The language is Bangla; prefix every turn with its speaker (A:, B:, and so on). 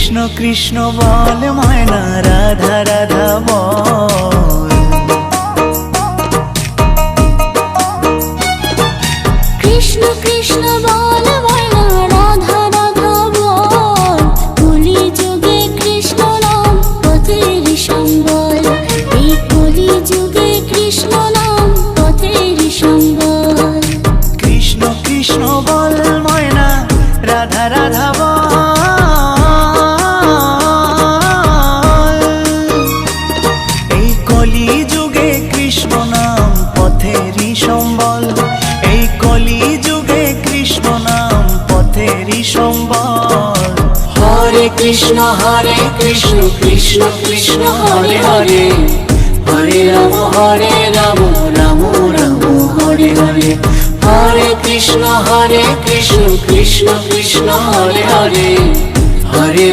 A: কৃষ্ণ কৃষ্ণ বল ময়না, রাধা রাধা বল।
B: কৃষ্ণ কৃষ্ণ বল ময়না, রাধা রাধা বল। কলি যুগে কৃষ্ণ নাম পথের সম্বল, এই কলি যুগে কৃষ্ণ নাম পথের সম্বল।
A: কৃষ্ণ কৃষ্ণ বল ময়না, রাধা রাধা বল। এই কলি যুগে কৃষ্ণ নাম পথেরই সম্বল, এই কলি যুগে কৃষ্ণ নাম পথেরই সম্বল।
B: হরে কৃষ্ণ কৃষ্ণ কৃষ্ণ হরে হরে, হরে রাম রাম রাম হরে হরে। হরে কৃষ্ণ কৃষ্ণ কৃষ্ণ হরে হরে, হরে